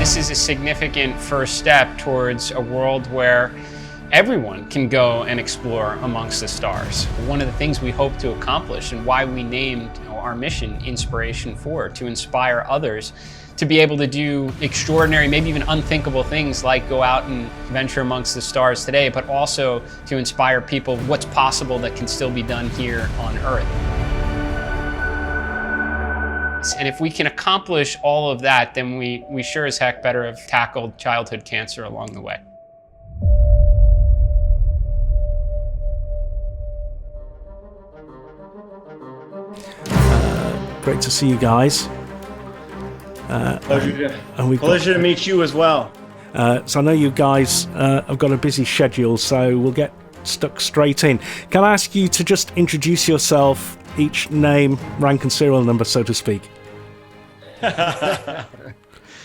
This is a significant first step towards a world where everyone can go and explore amongst the stars. One of the things we hope to accomplish and why we named our mission Inspiration 4, to inspire others to be able to do extraordinary, maybe even unthinkable things like go out and venture amongst the stars today, but also to inspire people what's possible that can still be done here on Earth. And if we can accomplish all of that, then we sure as heck better have tackled childhood cancer along the way. Great to see you guys. Pleasure to meet you as well. So I know you guys have got a busy schedule, so we'll get stuck straight in. Can I ask you to just introduce yourself, each name, rank and serial number, so to speak?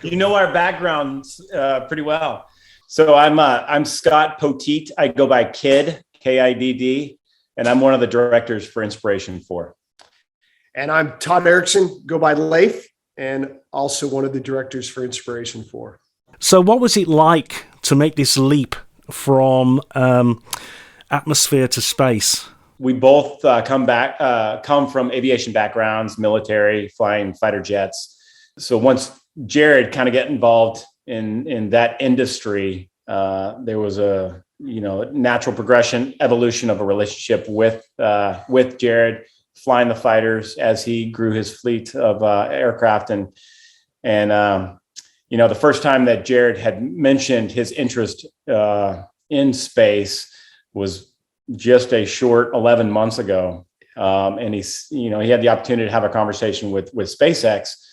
You know our backgrounds pretty well. So I'm Scott Poteet. I go by Kidd, Kidd, and I'm one of the directors for Inspiration 4. And I'm Todd Erickson, go by Leif, and also one of the directors for Inspiration 4. So what was it like to make this leap from atmosphere to space? We both come from aviation backgrounds, military, flying fighter jets. So once Jared kind of get involved in that industry, there was a natural progression, evolution of a relationship with Jared, flying the fighters as he grew his fleet of aircraft. And the first time that Jared had mentioned his interest in space was just a short 11 months ago. And he had the opportunity to have a conversation with SpaceX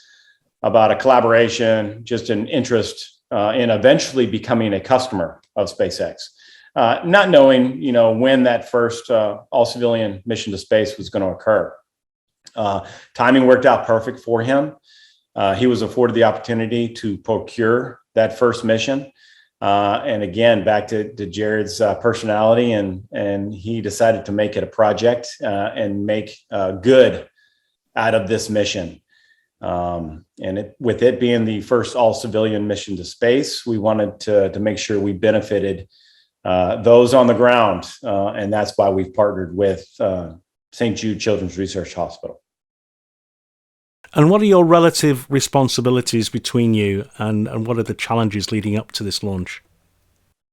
about a collaboration, just an interest in eventually becoming a customer of SpaceX. Not knowing, when that first all-civilian mission to space was going to occur. Timing worked out perfect for him. He was afforded the opportunity to procure that first mission. And again, back to Jared's personality, and he decided to make it a project and make good out of this mission. With it being the first all-civilian mission to space, we wanted to make sure we benefited those on the ground, and that's why we've partnered with St. Jude Children's Research Hospital. And what are your relative responsibilities between you, and what are the challenges leading up to this launch?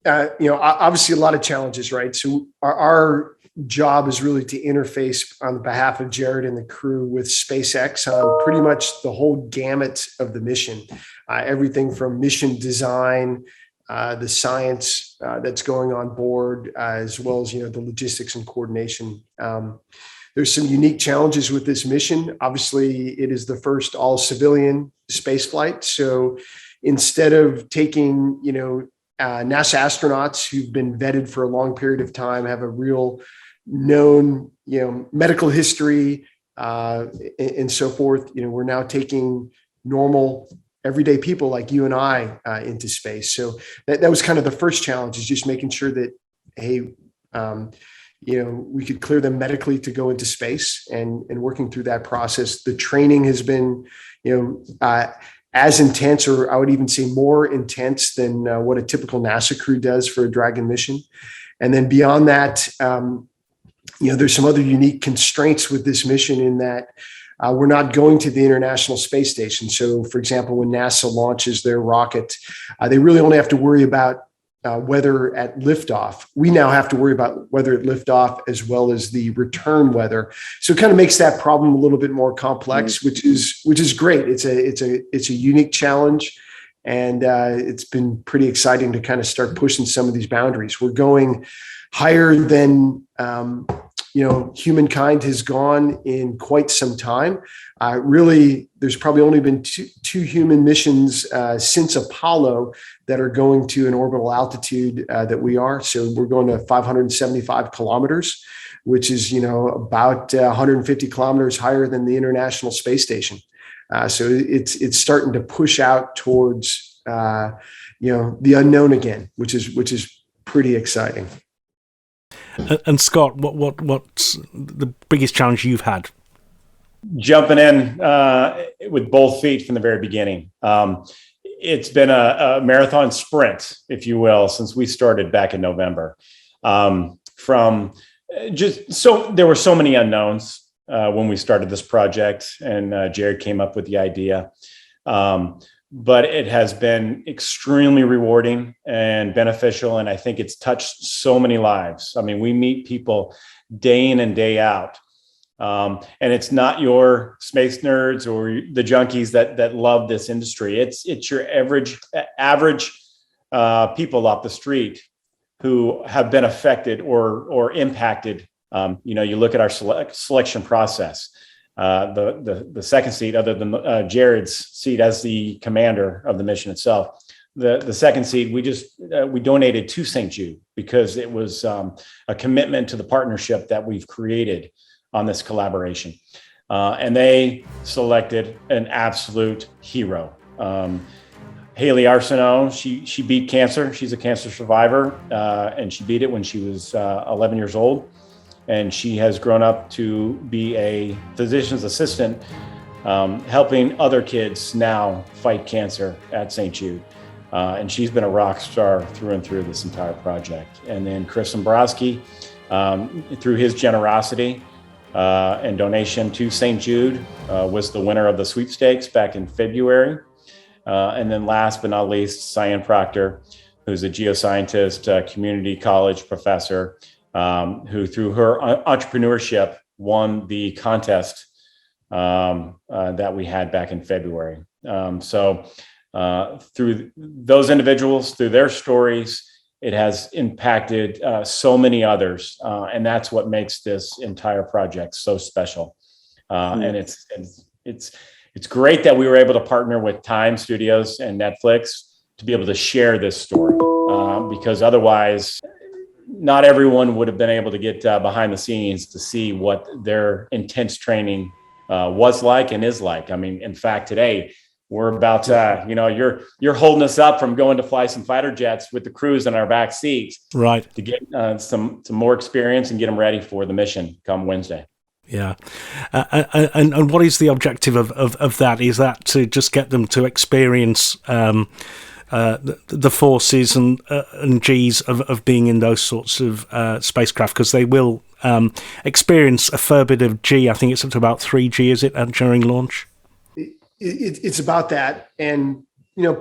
Obviously a lot of challenges, right? So our job is really to interface on behalf of Jared and the crew with SpaceX on pretty much the whole gamut of the mission, everything from mission design, the science that's going on board, as well as the logistics and coordination. There's some unique challenges with this mission. Obviously, it is the first all-civilian space flight. So instead of taking NASA astronauts who've been vetted for a long period of time, have a real known medical history and so forth, we're now taking normal everyday people like you and I into space. So that was kind of the first challenge, is just making sure that, hey, we could clear them medically to go into space, and working through that process. The training has been, as intense, or I would even say more intense than what a typical NASA crew does for a Dragon mission. And then beyond that, there's some other unique constraints with this mission in that we're not going to the International Space Station. So, for example, when NASA launches their rocket, they really only have to worry about weather at liftoff. We now have to worry about weather at liftoff as well as the return weather. So it kind of makes that problem a little bit more complex, which is great. It's a unique challenge, and it's been pretty exciting to kind of start pushing some of these boundaries. We're going higher than humankind has gone in quite some time. Really, there's probably only been two human missions since Apollo that are going to an orbital altitude that we are. So we're going to 575 kilometers, which is, about 150 kilometers higher than the International Space Station. So it's starting to push out towards, the unknown again, which is pretty exciting. And Scott, what's the biggest challenge you've had? Jumping in with both feet from the very beginning. it's been a marathon sprint, if you will, since we started back in November. From just so there were so many unknowns when we started this project, and Jared came up with the idea. But it has been extremely rewarding and beneficial, and I think it's touched so many lives. I mean, we meet people day in and day out. And it's not your space nerds or the junkies that love this industry. It's your average people off the street who have been affected or impacted. You look at our selection process. The second seat, other than Jared's seat as the commander of the mission itself, the second seat we donated to St. Jude because it was a commitment to the partnership that we've created on this collaboration. And they selected an absolute hero. Haley Arsenault, she beat cancer. She's a cancer survivor, and she beat it when she was 11 years old. And she has grown up to be a physician's assistant, helping other kids now fight cancer at St. Jude. And she's been a rock star through and through this entire project. And then Chris Dombrowski, through his generosity, and donation to St. Jude, was the winner of the sweepstakes back in February. And then last but not least, Cyan Proctor, who's a geoscientist, community college professor, who through her entrepreneurship won the contest that we had back in February. So through those individuals, through their stories, it has impacted so many others, and that's what makes this entire project so special. And it's great that we were able to partner with Time Studios and Netflix to be able to share this story, because otherwise, not everyone would have been able to get behind the scenes to see what their intense training was like and is like. I mean, in fact, today, we're about you're holding us up from going to fly some fighter jets with the crews in our back seats, right? To get some more experience and get them ready for the mission come Wednesday. Yeah, and what is the objective of that? Is that to just get them to experience the forces and G's of being in those sorts of spacecraft, because they will experience a fair bit of G. I think it's up to about 3G, is it, during launch? It's about that. And,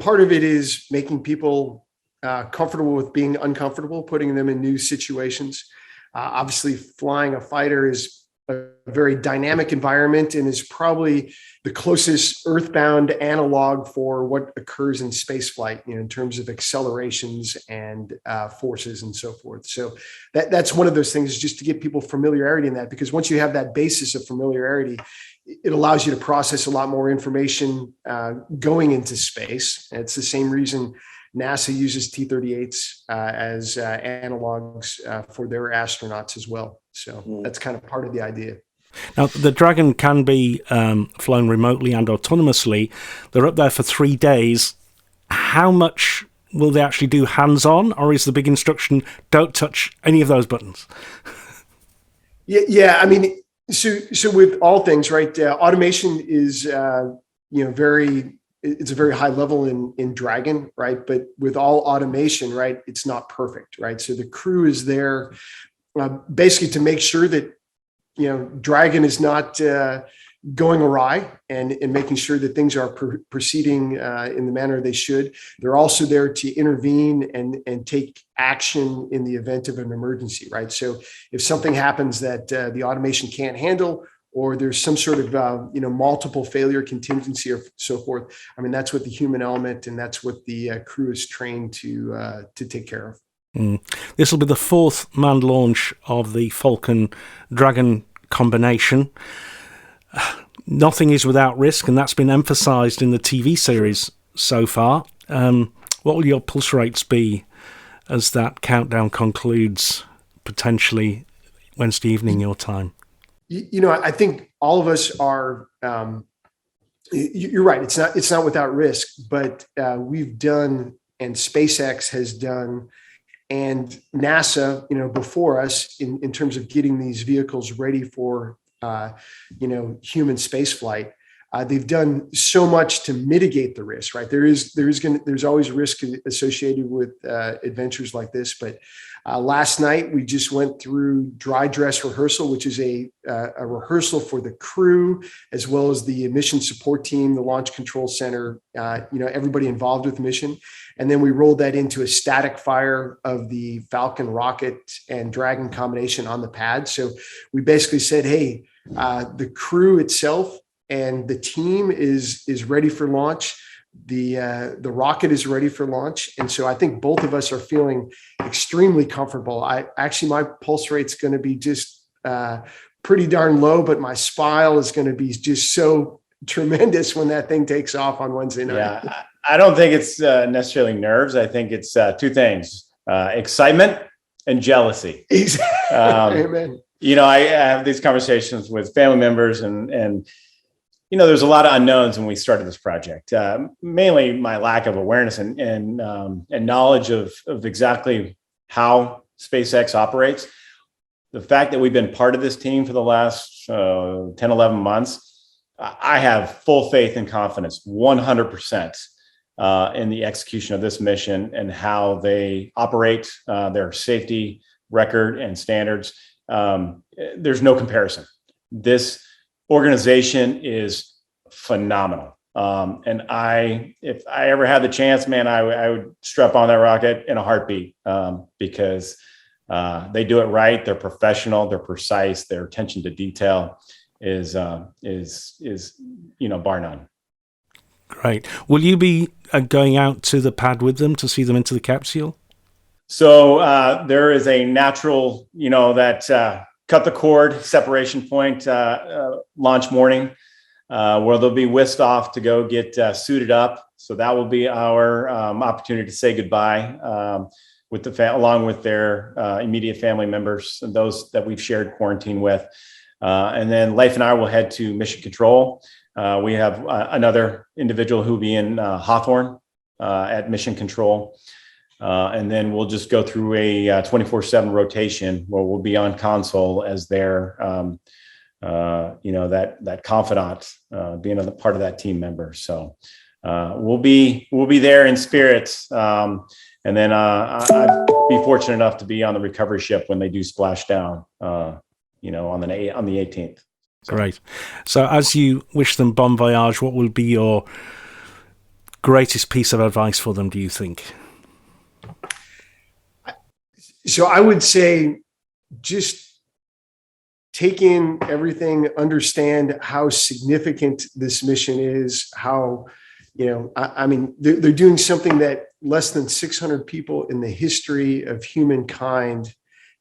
part of it is making people comfortable with being uncomfortable, putting them in new situations. Obviously, flying a fighter is a very dynamic environment and is probably the closest earthbound analog for what occurs in spaceflight, in terms of accelerations and forces and so forth. So that's one of those things, is just to get people familiarity in that, because once you have that basis of familiarity, it allows you to process a lot more information going into space. And it's the same reason NASA uses T-38s as analogs for their astronauts as well. So that's kind of part of the idea. Now, the Dragon can be flown remotely and autonomously. They're up there for 3 days. How much will they actually do hands-on, or is the big instruction, don't touch any of those buttons? Yeah. I mean, so with all things, right, automation is, it's a very high level in Dragon, right? But with all automation, right, it's not perfect, right? So the crew is there basically to make sure that, Dragon is not going awry, and making sure that things are proceeding in the manner they should. They're also there to intervene and take action in the event of an emergency, right? So if something happens that the automation can't handle, or there's some sort of multiple failure contingency or so forth, I mean, that's what the human element, and that's what the crew is trained to take care of. This will be the 4th manned launch of the Falcon Dragon combination. Nothing is without risk, and that's been emphasised in the TV series so far. What will your pulse rates be as that countdown concludes, potentially Wednesday evening your time? I think all of us are. You're right. It's not without risk, but we've done, and SpaceX has done, and NASA, before us in terms of getting these vehicles ready for, human space flight. they've done so much to mitigate the risk, right? There's always risk associated with adventures like this. But last night we just went through dry dress rehearsal, which is a rehearsal for the crew as well as the mission support team, the launch control center, everybody involved with the mission. And then we rolled that into a static fire of the Falcon rocket and Dragon combination on the pad. So we basically said, hey, the crew itself and the team is ready for launch. The rocket is ready for launch. And so I think both of us are feeling extremely comfortable. My pulse rate's going to be just pretty darn low, but my smile is going to be just so tremendous when that thing takes off on Wednesday night. Yeah, I don't think it's necessarily nerves. I think it's two things, excitement and jealousy. Amen. I have these conversations with family members and there's a lot of unknowns when we started this project, mainly my lack of awareness and knowledge of exactly how SpaceX operates. The fact that we've been part of this team for the last 10, 11 months, I have full faith and confidence, 100%, in the execution of this mission and how they operate, their safety record and standards. There's no comparison. This organization is phenomenal. And if I ever had the chance, man, I would strap on that rocket in a heartbeat, because they do it right. They're professional, they're precise, their attention to detail is bar none. Great. Will you be going out to the pad with them to see them into the capsule? So there is a natural, that cut the cord separation point launch morning, where they'll be whisked off to go get suited up. So that will be our opportunity to say goodbye with along with their immediate family members and those that we've shared quarantine with. And then Leif and I will head to Mission Control. We have another individual who will be in Hawthorne at Mission Control. And then we'll just go through a 24/7 rotation where we'll be on console as their, that confidant, being a part of that team member. So we'll be there in spirit. And then I'd be fortunate enough to be on the recovery ship when they do splash down, on the 18th. So. Great. So as you wish them bon voyage, what will be your greatest piece of advice for them, do you think? So I would say just take in everything, understand how significant this mission is, how, they're doing something that less than 600 people in the history of humankind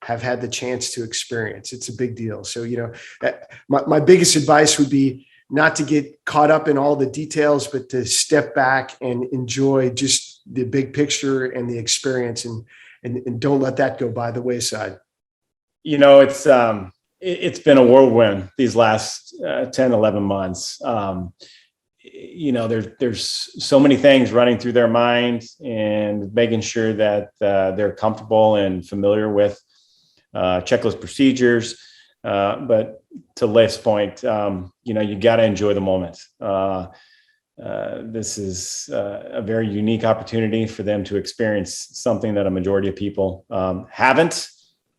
have had the chance to experience. It's a big deal. So, my biggest advice would be not to get caught up in all the details, but to step back and enjoy just the big picture and the experience and don't let that go by the wayside. It's been a whirlwind these last 10, 11 months. There's so many things running through their mind and making sure that they're comfortable and familiar with checklist procedures. But to Leif's point, you got to enjoy the moment. This is a very unique opportunity for them to experience something that a majority of people haven't,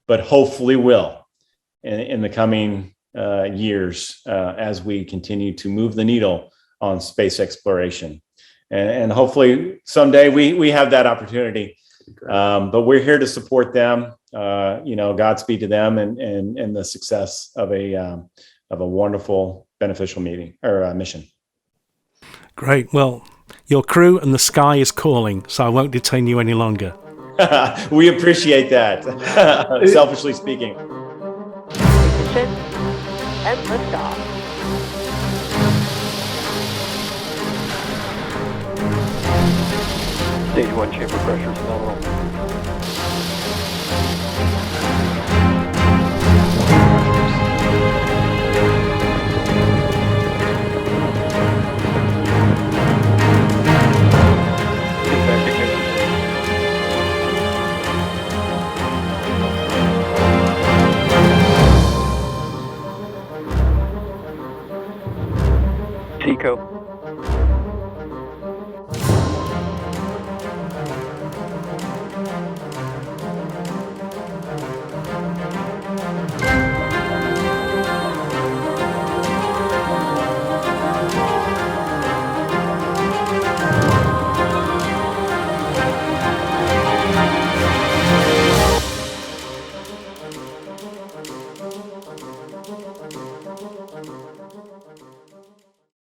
but hopefully will in the coming years as we continue to move the needle on space exploration. And hopefully someday we have that opportunity. But we're here to support them. Godspeed to them and the success of a wonderful, beneficial meeting or mission. Great. Well, your crew and the sky is calling, so I won't detain you any longer. We appreciate that. Selfishly speaking. Ignition and liftoff. Stage 1 chamber pressure is nominal.